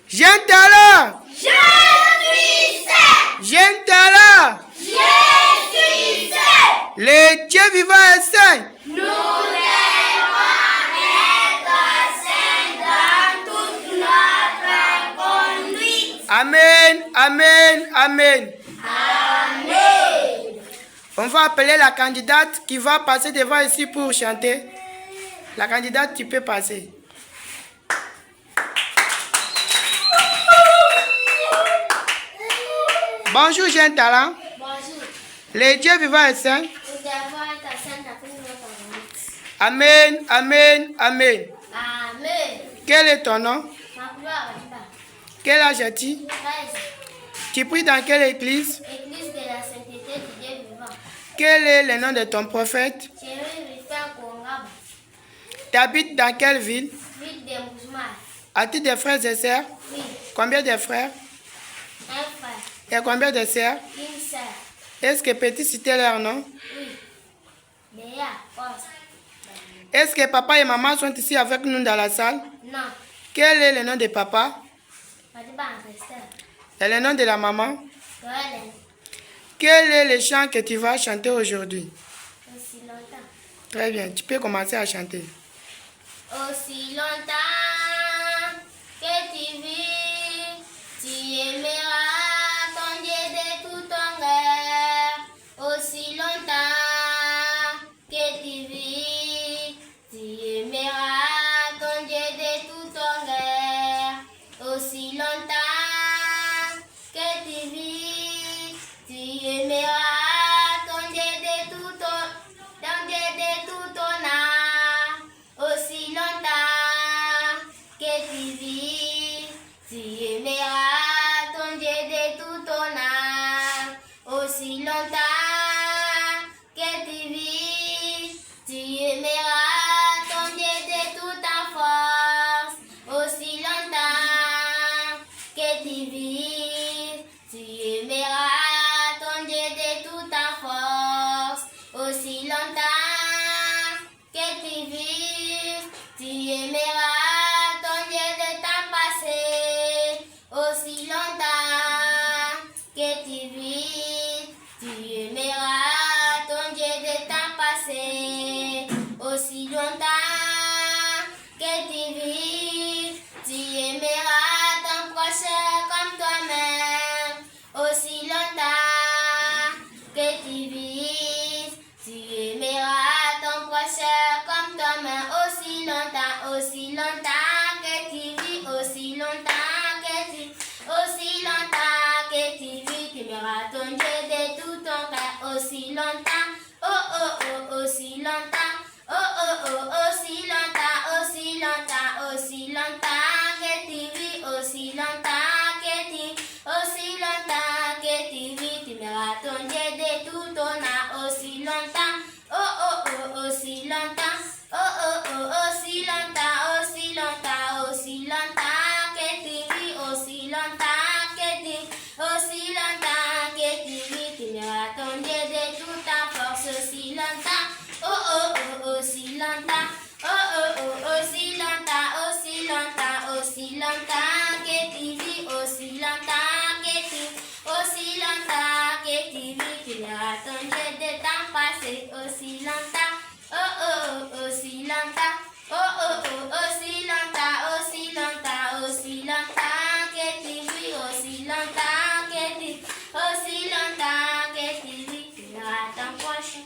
Jeune talent. Jeune talent. Le Dieu vivant est saint. Nous devons être saints dans toute notre conduite. Amen, amen, amen. Amen. On va appeler la candidate qui va passer devant ici pour chanter. La candidate, tu peux passer. Bonjour, jeune talent. Bonjour. Le Dieu vivant est saint. Nous devons être saints dans toute notre conduite. Amen, amen, amen. Amen. Quel est ton nom? Ma gloire est bas. Quel âge as-tu? 13. Tu pries dans quelle église? Église de la sainteté du Dieu vivant. Quel est le nom de ton prophète? Chérie Rifin Kongaba. Tu habites dans quelle ville? Ville de Mousmar. As-tu des frères et sœurs? Oui. Combien de frères? Un frère. Et combien de sœurs? Une sœur. Est-ce que peux-tu citer leur nom? Oui. Béa. Os. Est-ce que papa et maman sont ici avec nous dans la salle? Non. Quel est le nom de papa? Madiba Ancestor. Et le nom de la maman? Joël. Quel est le chant que tu vas chanter aujourd'hui? Aussi longtemps. Très bien, tu peux commencer à chanter. Aussi longtemps que tu vis, tu aimeras ton Dieu de tout ton cœur. Aussi longtemps que tu vis, tu aimeras ton Dieu de tout ton cœur. Aussi longtemps que tu vis, tu aimeras ton Dieu de tout ton âme. Aussi longtemps que tu vis, tu aimeras ton Dieu de tout ton âme. Aussi longtemps que tu vis, tu aimeras ton Dieu de toute ta force. Aussi longtemps que tu vis, tu aimeras ton Dieu de toute ta force. Aussi longtemps que tu vis, tu aimeras ton Dieu de ta passé. Aussi longtemps que tu vis, tu aimeras ton Dieu de ta passé. Aussi longtemps que tu vis, tu aimeras ton prochain comme toi-même. Aussi longtemps que tu vis, tu aimeras ton prochain comme toi-même. Aussi longtemps que tu vis, aussi longtemps que tu vis, tu aimeras ton Dieu de tout ton cœur. Aussi longtemps, oh oh oh, aussi longtemps, oh oh oh, aussi longtemps que tu vis, aussi longtemps que tu vis, tu aimeras ton Dieu de tout ton âme. Aussi longtemps, oh oh oh, aussi longtemps, oh oh oh, aussi longtemps que tu vis, aussi longtemps que tu vis, tu aimeras ton Dieu de toute ta force. Aussi longtemps, oh oh oh, aussi longtemps, oh oh oh, aussi longtemps que tu vis, aussi longtemps que tu vis, tu aimeras ton Dieu de ton passé. Aussi longtemps, oh oh oh, aussi longtemps, oh oh oh, aussi longtemps que tu vis, aussi longtemps que tu vis, tu aimeras ton prochain.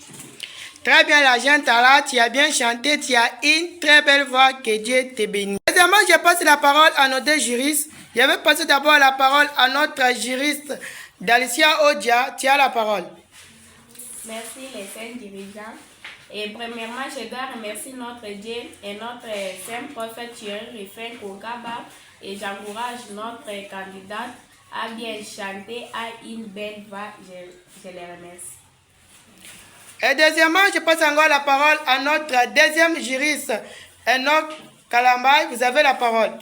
Très bien, la jeune talent, tu as bien chanté, tu as une très belle voix, que Dieu te bénisse. Deuxièmement, je passe la parole à nos deux juristes. Je vais passer d'abord la parole à notre juriste, Dalicia Odia. Tu as la parole. Merci les saints dirigeants. Et premièrement, je dois remercier notre Dieu et notre saint prophète Chérie Rifin Kongaba. Et j'encourage notre candidate à bien chanter, à une belle voix. Je les remercie. Et deuxièmement, je passe encore la parole à notre deuxième juriste, Enoch Kalambay. Vous avez la parole.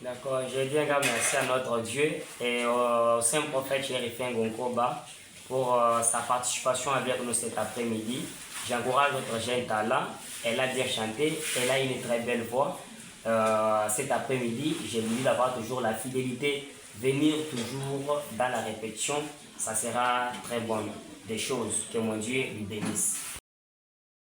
D'accord, je dis un grand merci à notre Dieu et au saint prophète Chérie Rifin Kongaba pour sa participation avec nous cet après-midi. J'encourage notre jeune talent. Elle a bien chanté, elle a une très belle voix. Cet après-midi, je lui dis d'avoir toujours la fidélité, venir toujours dans la répétition, ça sera très bon. Des choses, que mon Dieu lui bénisse.